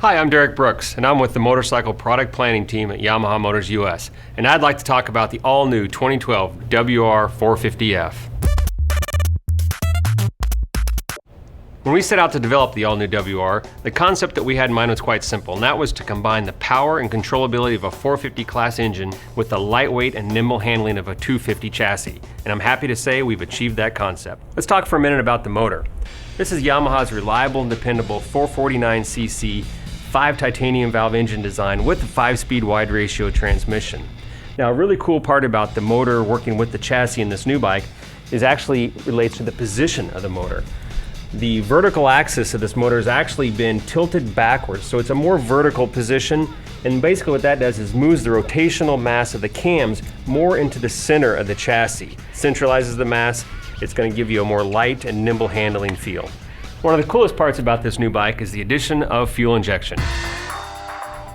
Hi, I'm Derek Brooks, and I'm with the Motorcycle Product Planning Team at Yamaha Motors US, and I'd like to talk about the all-new 2012 WR450F. When we set out to develop the all-new WR, the concept that we had in mind was quite simple, and that was to combine the power and controllability of a 450 class engine with the lightweight and nimble handling of a 250 chassis, and I'm happy to say we've achieved that concept. Let's talk for a minute about the motor. This is Yamaha's reliable and dependable 449cc 5 titanium valve engine design with a 5-speed wide ratio transmission. Now, a really cool part about the motor working with the chassis in this new bike is actually relates to the position of the motor. The vertical axis of this motor has actually been tilted backwards, so it's a more vertical position, and basically what that does is moves the rotational mass of the cams more into the center of the chassis. Centralizes the mass. It's going to give you a more light and nimble handling feel. One of the coolest parts about this new bike is the addition of fuel injection.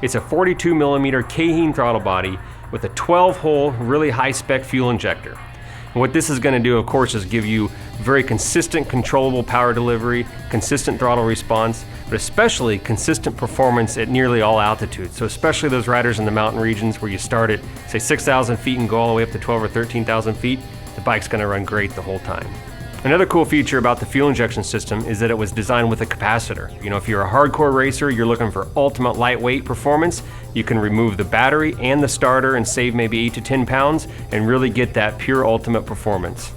It's a 42mm K-hine throttle body with a 12-hole, really high-spec fuel injector. And what this is going to do, of course, is give you very consistent, controllable power delivery, consistent throttle response, but especially consistent performance at nearly all altitudes. So especially those riders in the mountain regions where you start at, say, 6,000 feet and go all the way up to 12 or 13,000 feet, the bike's going to run great the whole time. Another cool feature about the fuel injection system is that it was designed with a capacitor. You know, if you're a hardcore racer, you're looking for ultimate lightweight performance, you can remove the battery and the starter and save maybe 8 to 10 pounds and really get that pure ultimate performance.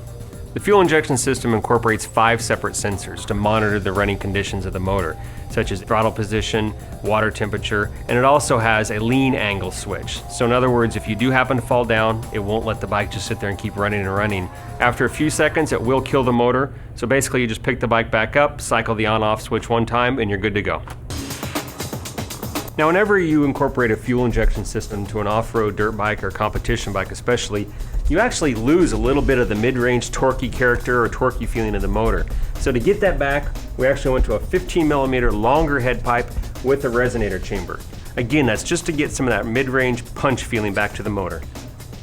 The fuel injection system incorporates 5 separate sensors to monitor the running conditions of the motor, such as throttle position, water temperature, and it also has a lean angle switch. So in other words, if you do happen to fall down, it won't let the bike just sit there and keep running and running. After a few seconds, it will kill the motor. So basically you just pick the bike back up, cycle the on-off switch one time, and you're good to go. Now, whenever you incorporate a fuel injection system to an off-road dirt bike or competition bike especially, you actually lose a little bit of the mid-range torquey character or torquey feeling of the motor. So to get that back, we actually went to a 15mm longer head pipe with a resonator chamber. Again, that's just to get some of that mid-range punch feeling back to the motor.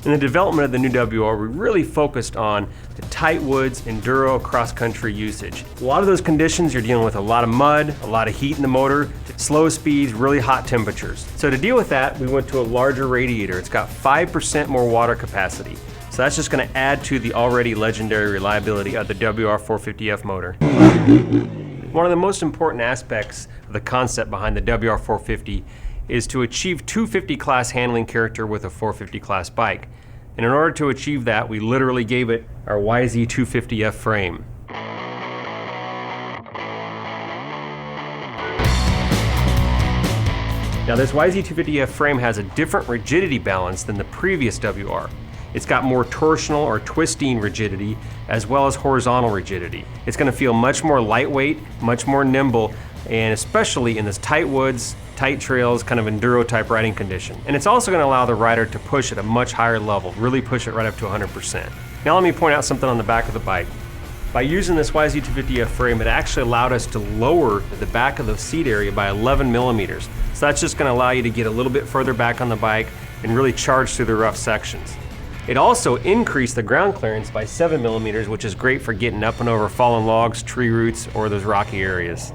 In the development of the new WR, we really focused on the tight woods, enduro, cross-country usage. A lot of those conditions, you're dealing with a lot of mud, a lot of heat in the motor, slow speeds, really hot temperatures. So to deal with that, we went to a larger radiator. It's got 5% more water capacity. So that's just going to add to the already legendary reliability of the WR450F motor. One of the most important aspects of the concept behind the WR450 is to achieve 250 class handling character with a 450 class bike. And in order to achieve that, we literally gave it our YZ-250F frame. Now, this YZ-250F frame has a different rigidity balance than the previous WR. It's got more torsional or twisting rigidity as well as horizontal rigidity. It's going to feel much more lightweight, much more nimble, and especially in this tight woods, tight trails, kind of enduro type riding condition. And it's also going to allow the rider to push at a much higher level, really push it right up to 100%. Now let me point out something on the back of the bike. By using this YZ-250F frame, it actually allowed us to lower the back of the seat area by 11mm. So that's just going to allow you to get a little bit further back on the bike and really charge through the rough sections. It also increased the ground clearance by 7mm, which is great for getting up and over fallen logs, tree roots, or those rocky areas.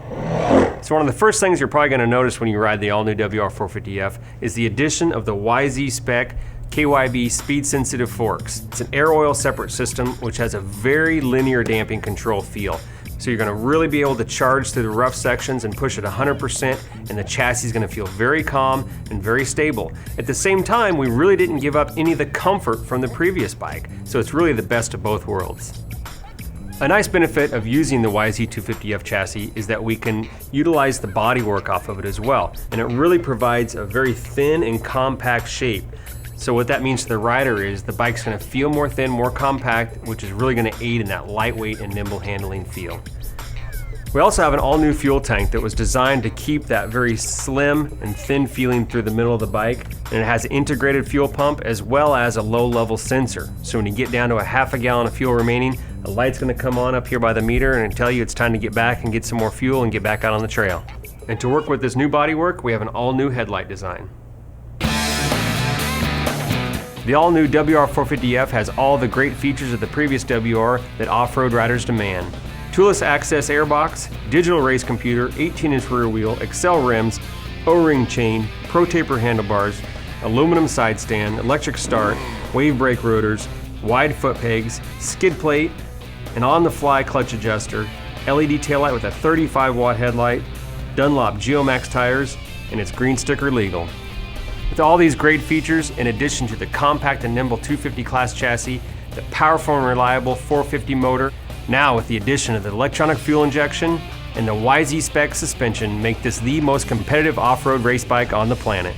So one of the first things you're probably going to notice when you ride the all-new WR450F is the addition of the YZ-spec KYB speed-sensitive forks. It's an air oil separate system which has a very linear damping control feel. So you're going to really be able to charge through the rough sections and push at 100%, and the chassis is going to feel very calm and very stable. At the same time, we really didn't give up any of the comfort from the previous bike, so it's really the best of both worlds. A nice benefit of using the YZ-250F chassis is that we can utilize the bodywork off of it as well, and it really provides a very thin and compact shape. So what that means to the rider is the bike's going to feel more thin, more compact, which is really going to aid in that lightweight and nimble handling feel. We also have an all-new fuel tank that was designed to keep that very slim and thin feeling through the middle of the bike, and it has an integrated fuel pump as well as a low-level sensor. So when you get down to a half a gallon of fuel remaining, the light's going to come on up here by the meter and tell you it's time to get back and get some more fuel and get back out on the trail. And to work with this new bodywork, we have an all-new headlight design. The all-new WR450F has all the great features of the previous WR that off-road riders demand. Toolless access airbox, digital race computer, 18-inch rear wheel, Excel rims, O-ring chain, pro taper handlebars, aluminum side stand, electric start, wave brake rotors, wide foot pegs, skid plate, an on-the-fly clutch adjuster, LED taillight with a 35-watt headlight, Dunlop Geomax tires, and it's green sticker legal. With all these great features, in addition to the compact and nimble 250 class chassis, the powerful and reliable 450 motor, now with the addition of the electronic fuel injection and the YZ spec suspension, make this the most competitive off-road race bike on the planet.